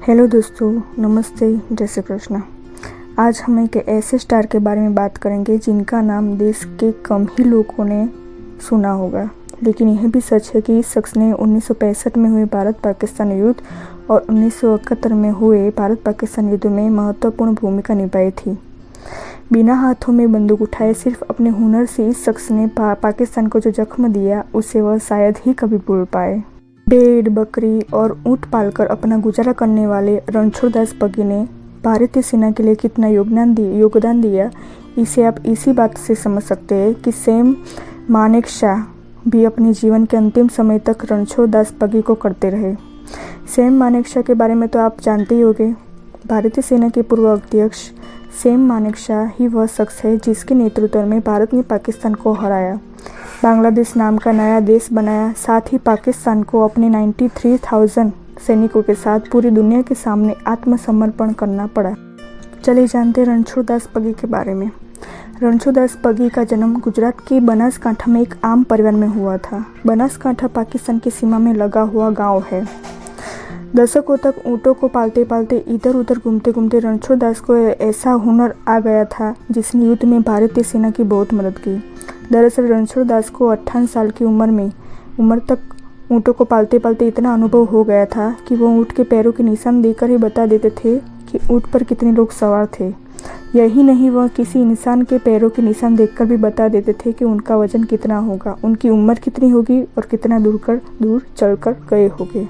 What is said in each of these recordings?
Hello दोस्तों, नमस्ते, जय श्री कृष्ण। आज हम एक ऐसे स्टार के बारे में बात करेंगे जिनका नाम देश के कम ही लोगों ने सुना होगा, लेकिन यह भी सच है कि इस शख्स ने 1965 में हुए भारत पाकिस्तान युद्ध और 1971 में हुए भारत पाकिस्तान युद्ध में महत्वपूर्ण भूमिका निभाई थी। बिना हाथों में बंदूक उठाए सिर्फ अपने हुनर से इस शख्स ने पाकिस्तान को जो जख्म दिया उसे वह शायद ही कभी भूल पाए। भेड़, बकरी और ऊँट पालकर अपना गुजारा करने वाले रणछोड़दास पगी ने भारतीय सेना के लिए कितना योगदान दिया, इसे आप इसी बात से समझ सकते हैं कि सैम मानेकशॉ भी अपने जीवन के अंतिम समय तक रणछोड़दास पगी को करते रहे। सैम मानेकशॉ के बारे में तो आप जानते ही होंगे। भारतीय सेना के पूर्व अध्यक्ष सैम मानेकशॉ ही वह शख्स है जिसके नेतृत्व में भारत ने पाकिस्तान को हराया, बांग्लादेश नाम का नया देश बनाया। साथ ही पाकिस्तान को अपने 93,000 सैनिकों के साथ पूरी दुनिया के सामने आत्मसमर्पण करना पड़ा। चलिए जानते हैं रणछोड़दास पगी के बारे में। रणछोड़दास पगी का जन्म गुजरात के बनासकांठा में एक आम परिवार में हुआ था। बनासकांठा पाकिस्तान की सीमा में लगा हुआ गांव है। दशकों तक ऊँटों को पालते पालते इधर उधर घूमते घूमते रणछोड़दास को ऐसा हुनर आ गया था जिसने युद्ध में भारतीय सेना की बहुत मदद की। दरअसल रणछोड़दास को 58 साल की उम्र तक ऊँटों को पालते पालते इतना अनुभव हो गया था कि वो ऊँट के पैरों के निशान देखकर ही बता देते थे कि ऊँट पर कितने लोग सवार थे। यही नहीं, वह किसी इंसान के पैरों के निशान देखकर भी बता देते थे कि उनका वजन कितना होगा, उनकी उम्र कितनी होगी और कितना दूर चलकर गए होंगे।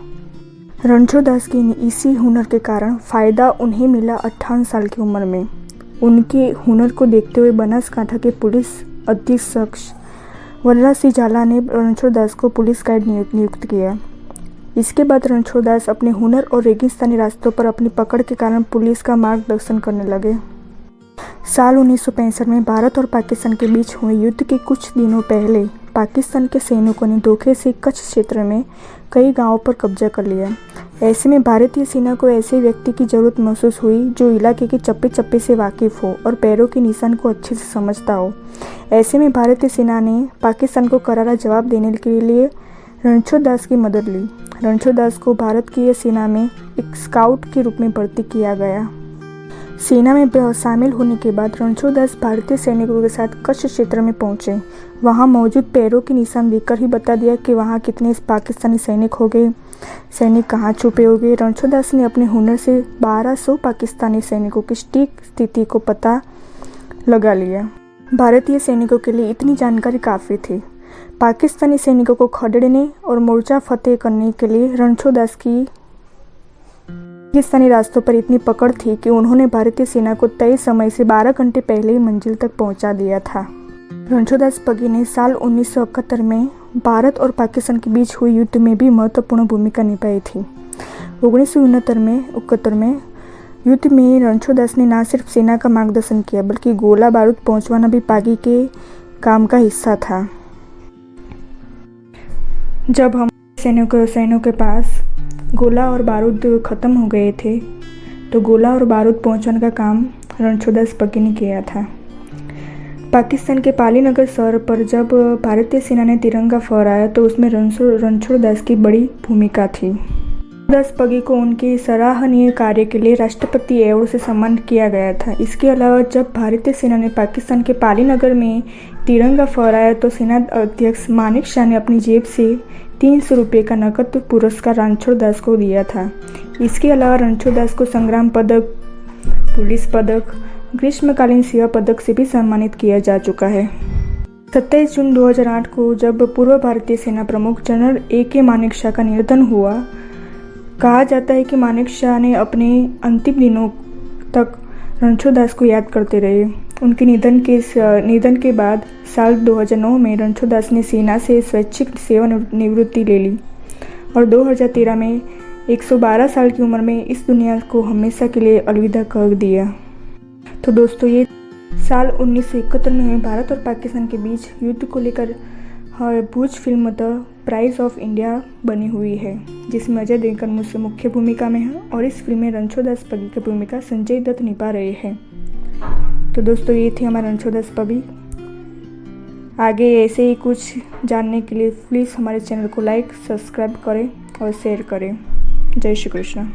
रणछोड़दास की इसी हुनर के कारण फ़ायदा उन्हें मिला 58 साल की उम्र में। उनके हुनर को देखते हुए बनासकांठा के पुलिस अधीक्षक वल्ला सिंह झाला ने रणछोड़दास को पुलिस गाइड नियुक्त किया। इसके बाद रणछोड़दास अपने हुनर और रेगिस्तानी रास्तों पर अपनी पकड़ के कारण पुलिस का मार्गदर्शन करने लगे। साल 1965 में भारत और पाकिस्तान के बीच हुए युद्ध के कुछ दिनों पहले पाकिस्तान के सैनिकों ने धोखे से कच्छ क्षेत्र में कई गांवों पर कब्जा कर लिया। ऐसे में भारतीय सेना को ऐसे व्यक्ति की जरूरत महसूस हुई जो इलाके के चप्पे चप्पे से वाकिफ हो और पैरों के निशान को अच्छे से समझता हो। ऐसे में भारतीय सेना ने पाकिस्तान को करारा जवाब देने के लिए रणछोड़दास की मदद ली। रणछोड़दास को भारत की सेना में एक स्काउट के रूप में भर्ती किया गया। सेना में शामिल होने के बाद रणछोड़दास भारतीय सैनिकों के साथ कच्छ क्षेत्र में पहुंचे। वहां मौजूद पैरों के निशान देखकर ही बता दिया कि वहां कितने पाकिस्तानी सैनिक हो गए, सैनिक कहां छुपे हो गए। रणछोड़दास ने अपने हुनर से 1200 पाकिस्तानी सैनिकों की सटीक स्थिति को पता लगा लिया। भारतीय सैनिकों के लिए इतनी जानकारी काफ़ी थी। पाकिस्तानी सैनिकों को खदेड़ने और मोर्चा फतेह करने के लिए रणछोड़दास की पाकिस्तानी रास्तों पर इतनी पकड़ थी कि उन्होंने भारतीय सेना को तय समय से 12 घंटे पहले ही मंजिल तक पहुंचा दिया था। रणछोड़दास पगी ने साल 1971 में भारत और पाकिस्तान के बीच हुए युद्ध में भी महत्वपूर्ण भूमिका निभाई थी। 1969 में युद्ध में रणछोड़दास ने न सिर्फ सेना का मार्गदर्शन किया बल्कि गोला बारूद पहुंचवाना भी पगी के काम का हिस्सा था। जब हम सैनिकों के पास गोला और बारूद ख़त्म हो गए थे तो गोला और बारूद पहुंचाने का काम रणछोड़दास पगी ने किया था। पाकिस्तान के पालीनगर शहर पर जब भारतीय सेना ने तिरंगा फहराया तो उसमें रणछोड़दास की बड़ी भूमिका थी। रणछोड़दास पगी को उनके सराहनीय कार्य के लिए राष्ट्रपति अवार्ड से सम्मानित किया गया था। इसके अलावा जब भारतीय सेना ने पाकिस्तान के पालीनगर में तिरंगा फहराया तो सेना अध्यक्ष मानेकशॉ ने अपनी जेब से 300 रुपये का नकद पुरस्कार रणछोड़दास को दिया था। इसके अलावा रणछोड़दास को संग्राम पदक, पुलिस पदक, ग्रीष्मकालीन सेवा पदक से भी सम्मानित किया जा चुका है। 27 जून 2008 को जब पूर्व भारतीय सेना प्रमुख जनरल A.K. मानेकशॉ का निधन हुआ, कहा जाता है कि मानेकशॉ ने अपने अंतिम दिनों तक रणछोड़दास को याद करते रहे। उनके निधन के बाद साल 2009 में रणछोड़दास ने सेना से स्वैच्छिक सेवानिवृत्ति ले ली और 2013 में 112 साल की उम्र में इस दुनिया को हमेशा के लिए अलविदा कर दिया। तो दोस्तों, ये साल 1971 में हुए भारत और पाकिस्तान के बीच युद्ध को लेकर Bhuj film the pride of India बनी हुई है, जिसमें अजय देवगन मुख्य भूमिका में है और इस फिल्म में रणछोड़दास पगी की भूमिका संजय दत्त निभा रहे हैं। तो दोस्तों, ये थे हमारे रणछोड़दास पगी। आगे ऐसे ही कुछ जानने के लिए प्लीज़ हमारे चैनल को लाइक, सब्सक्राइब करें और शेयर करें। जय श्री कृष्ण।